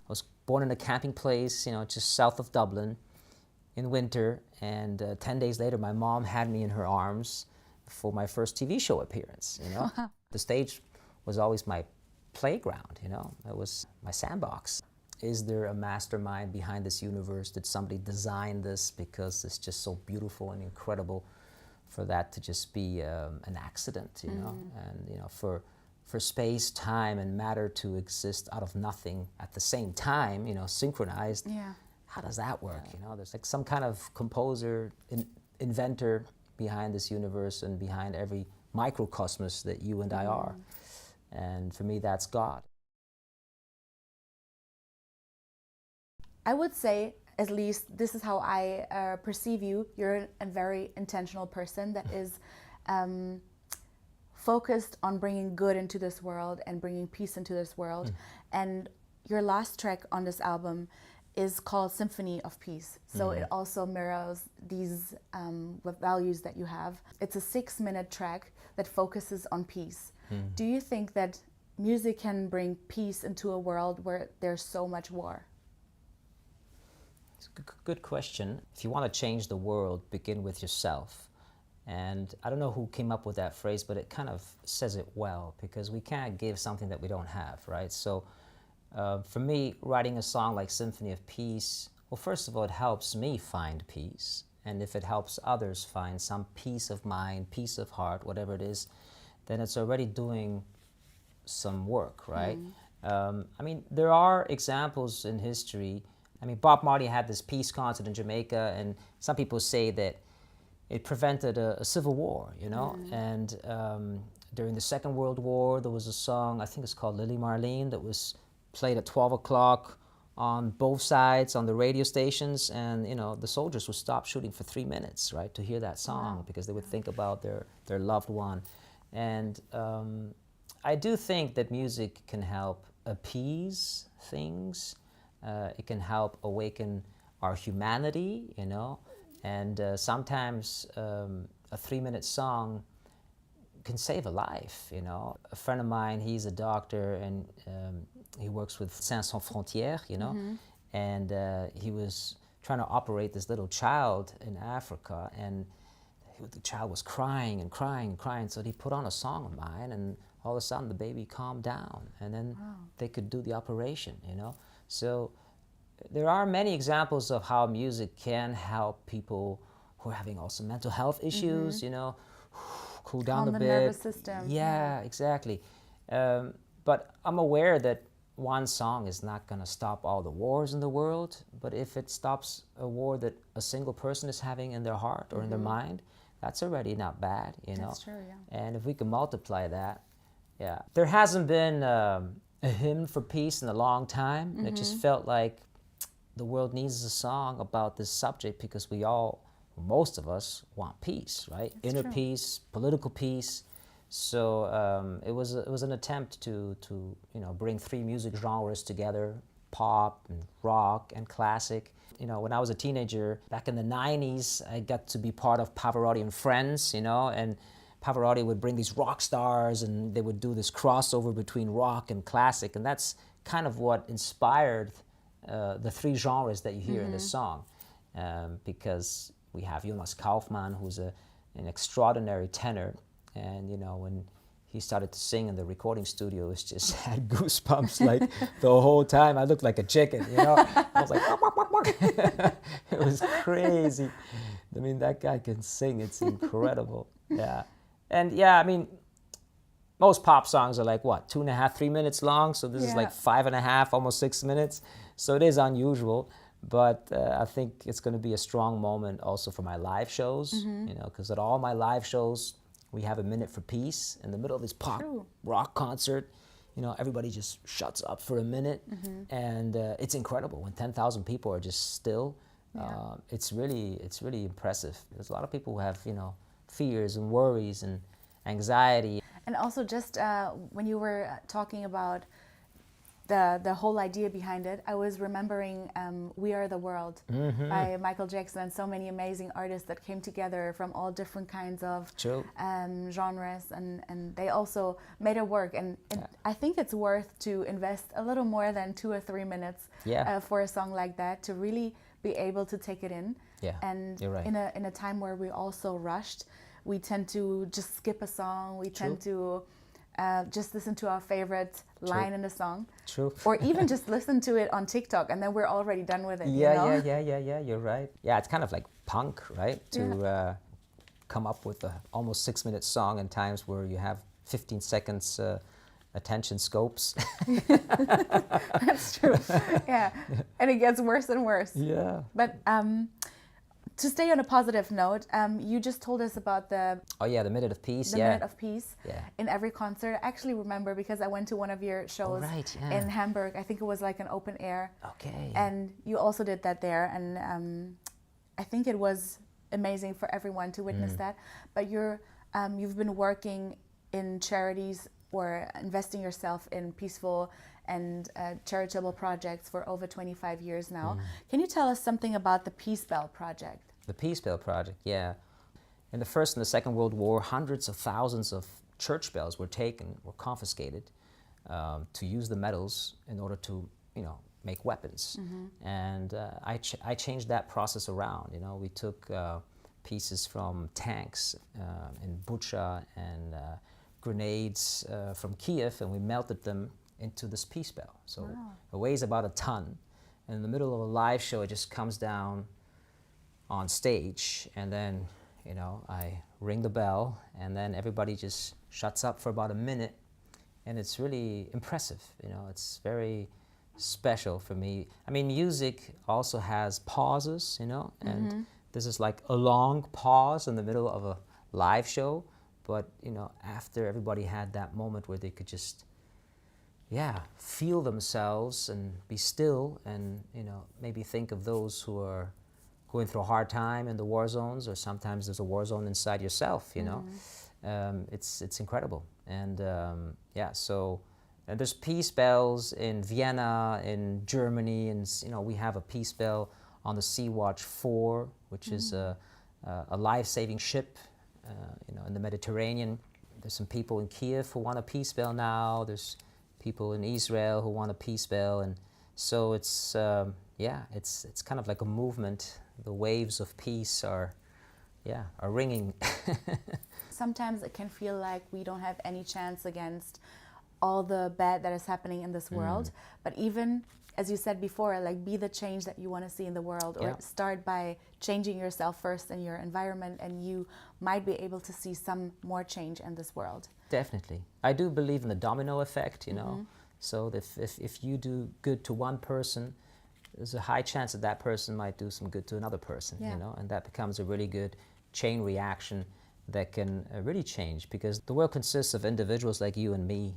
was born in a camping place, just south of Dublin in winter, and 10 days later my mom had me in her arms for my first TV show appearance. The stage was always my playground, it was my sandbox. Is there a mastermind behind this universe? Did somebody design this because it's just so beautiful and incredible for that to just be an accident, and for space, time, and matter to exist out of nothing at the same time, synchronized. Yeah. How does that work? There's like some kind of composer, inventor behind this universe and behind every microcosmos that you and I are. And for me, that's God. I would say, at least this is how I perceive you. You're a very intentional person that is focused on bringing good into this world and bringing peace into this world. And your last track on this album is called Symphony of Peace. So it also mirrors these values that you have. It's a 6-minute track that focuses on peace. Do you think that music can bring peace into a world where there's so much war? It's a good question. If you want to change the world, begin with yourself. And I don't know who came up with that phrase, but it kind of says it well, because we can't give something that we don't have, right? So for me, writing a song like Symphony of Peace, well, first of all, it helps me find peace. And if it helps others find some peace of mind, peace of heart, whatever it is, then it's already doing some work, right? I mean, there are examples in history. I mean, Bob Marley had this peace concert in Jamaica, and some people say that it prevented a civil war, And during the Second World War, there was a song, I think it's called Lily Marlene, that was played at 12 o'clock on both sides on the radio stations, and the soldiers would stop shooting for 3 minutes, right, to hear that song, because they would think about their loved one. And I do think that music can help appease things. It can help awaken our humanity, and sometimes a 3-minute song can save a life, A friend of mine, he's a doctor, and he works with Sans Frontières, and he was trying to operate this little child in Africa, and the child was crying and crying and crying, so he put on a song of mine, and all of a sudden the baby calmed down, and then they could do the operation, So there are many examples of how music can help people who are having also mental health issues, cool down a bit. The nervous system. Yeah, exactly. But I'm aware that one song is not going to stop all the wars in the world, but if it stops a war that a single person is having in their heart or in their mind, that's already not bad, That's true, yeah. And if we can multiply that, yeah. There hasn't been a hymn for peace in a long time. It just felt like the world needs a song about this subject, because most of us want peace, right? That's Inner true. peace, political peace. So it was an attempt to bring 3 music genres together: pop and rock and classic. When I was a teenager back in the 90s, I got to be part of Pavarotti and Friends, and Pavarotti would bring these rock stars, and they would do this crossover between rock and classic, and that's kind of what inspired the 3 genres that you hear in this song, because we have Jonas Kaufmann, who's an extraordinary tenor, and when he started to sing in the recording studio, it just had goosebumps like the whole time. I looked like a chicken, I was like, "Wak, wak, wak, wak." It was crazy. I mean, that guy can sing. It's incredible. Yeah. And yeah, I mean, most pop songs are like, what, 2.5, 3 minutes long? So this is like 5.5, almost 6 minutes. So it is unusual. But I think it's going to be a strong moment also for my live shows, because at all my live shows, we have a minute for peace in the middle of this pop rock concert. Everybody just shuts up for a minute, and it's incredible when 10,000 people are just still. It's really impressive. There's a lot of people who have fears and worries and anxiety. And also, just when you were talking about the whole idea behind it, I was remembering "We Are the World" by Michael Jackson, and so many amazing artists that came together from all different kinds of True. genres, and they also made it work. And I think it's worth to invest a little more than 2 or 3 minutes Yeah. for a song like that to really be able to take it in. Yeah, And you're right. in a time where we're all so rushed, we tend to just skip a song. We tend to just listen to our favorite line in the song. True. Or even just listen to it on TikTok, and then we're already done with it. Yeah, you know? yeah. You're right. Yeah, it's kind of like punk, right? To come up with a almost 6-minute song in times where you have 15 seconds attention scopes. That's true. Yeah, and it gets worse and worse. Yeah. But to stay on a positive note, you just told us about the Oh yeah, the Minute of Peace. Minute of Peace Yeah. in every concert. I actually remember because I went to one of your shows right, yeah. in Hamburg. I think it was like an open air. Okay. And you also did that there, and I think it was amazing for everyone to witness that. But you've been working in charities or investing yourself in peaceful and charitable projects for over 25 years now. Can you tell us something about the Peace Bell Project? The Peace Bell Project, yeah. In the First and the Second World War, hundreds of thousands of church bells were taken, were confiscated, to use the metals in order to, make weapons. And I changed that process around. We took pieces from tanks in Bucha and grenades from Kiev, and we melted them into this Peace Bell. So it weighs about a ton. And in the middle of a live show, it just comes down on stage, and then I ring the bell, and then everybody just shuts up for about a minute, and it's really impressive. It's very special for me. I mean, music also has pauses, and this is like a long pause in the middle of a live show, but after everybody had that moment where they could just feel themselves and be still, and maybe think of those who are going through a hard time in the war zones, or sometimes there's a war zone inside yourself, it's incredible. And so and there's peace bells in Vienna, in Germany, and we have a peace bell on the Sea-Watch 4, which is a life-saving ship in the Mediterranean. There's some people in Kiev who want a peace bell now. There's people in Israel who want a peace bell, and so it's kind of like a movement. The waves of peace are ringing. Sometimes it can feel like we don't have any chance against all the bad that is happening in this world. But even, as you said before, like, be the change that you want to see in the world, or start by changing yourself first in your environment, and you might be able to see some more change in this world. Definitely. I do believe in the domino effect, So if you do good to one person, there's a high chance that that person might do some good to another person, and that becomes a really good chain reaction that can really change, because the world consists of individuals like you and me,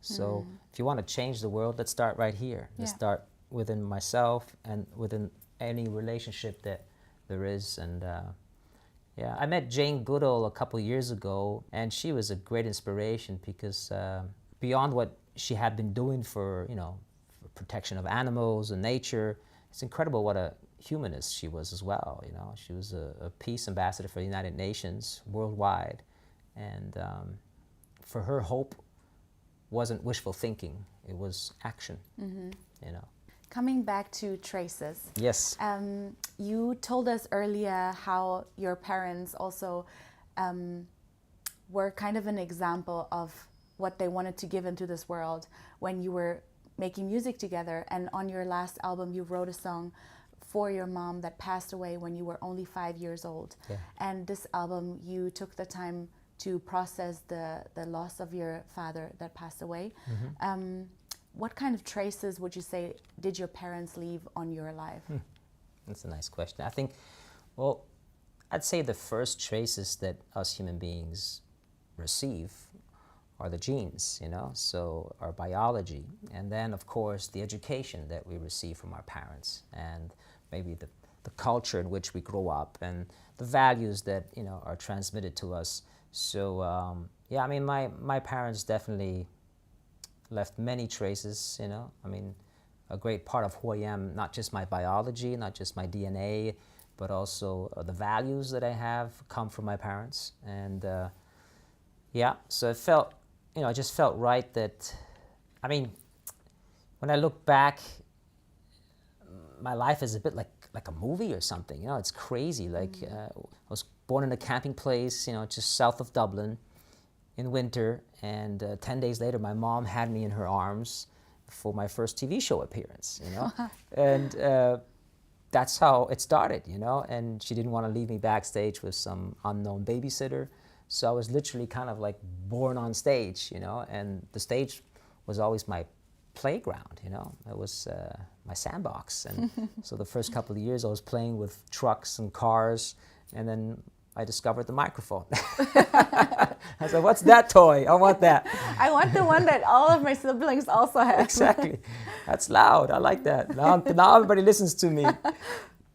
So if you want to change the world, let's start right here. Let's start within myself and within any relationship that there is. And I met Jane Goodall a couple years ago, and she was a great inspiration, because beyond what she had been doing for protection of animals and nature, it's incredible what a humanist she was as well. She was a peace ambassador for the United Nations worldwide, and for her, hope wasn't wishful thinking; it was action. Coming back to Traces. Yes. You told us earlier how your parents also were kind of an example of what they wanted to give into this world when you were making music together. And on your last album, you wrote a song for your mom that passed away when you were only 5 years old. Yeah. And this album, you took the time to process the loss of your father that passed away. What kind of traces would you say did your parents leave on your life? That's a nice question. I think, I'd say the first traces that us human beings receive are the genes, so our biology, and then of course the education that we receive from our parents, and maybe the culture in which we grow up, and the values that are transmitted to us. So I mean, my parents definitely left many traces, you know. I mean, a great part of who I am, not just my biology, not just my DNA, but also the values that I have come from my parents. And yeah, so it felt, you know, I just felt right that, I mean, when I look back, my life is a bit like a movie or something. You know, it's crazy. Like I was born in a camping place, you know, just south of Dublin in winter, and 10 days later, my mom had me in her arms for my first TV show appearance. You know, and that's how it started. You know, and she didn't want to leave me backstage with some unknown babysitter, so I was literally kind of like born on stage. You know, and the stage was always my playground, you know. It was my sandbox. And so the first couple of years I was playing with trucks and cars, and then I discovered the microphone. I said, what's that toy? I want that. I want the one that all of my siblings also have. Exactly. That's loud. I like that. Now everybody listens to me.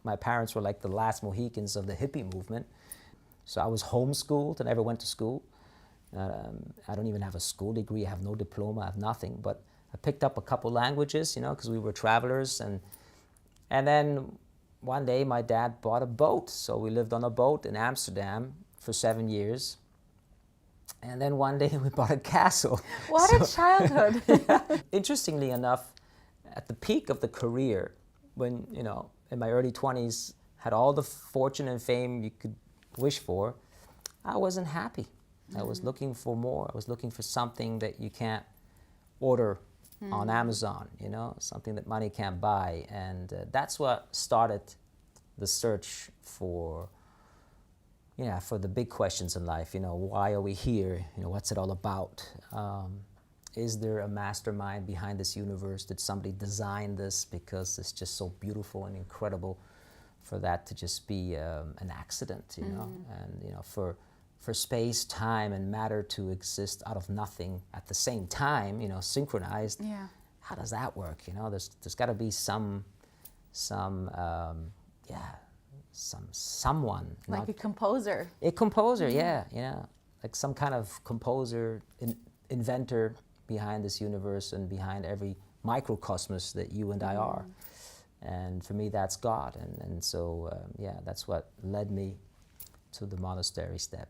My parents were like the last Mohicans of the hippie movement. So I was homeschooled and never went to school. I don't even have a school degree. I have no diploma. I have nothing. But I picked up a couple languages, you know, because we were travelers. And then one day my dad bought a boat. So we lived on a boat in Amsterdam for 7 years. And then one day we bought a castle. What a childhood. Yeah. Interestingly enough, at the peak of the career, when, you know, in my early 20s, had all the fortune and fame you could wish for, I wasn't happy. I was looking for more. I was looking for something that you can't order on Amazon, you know, something that money can't buy. And that's what started the search for, yeah, for the big questions in life. You know, why are we here? You know, what's it all about? Is there a mastermind behind this universe? Did somebody design this because it's just so beautiful and incredible for that to just be an accident, you know? And, you know, for space, time, and matter to exist out of nothing at the same time, you know, synchronized. Yeah. How does that work? You know, there's got to be someone. Like a composer. A composer, yeah, like some kind of composer, inventor behind this universe and behind every microcosmos that you and I are. And for me, that's God. And so, yeah, that's what led me to the monastery step.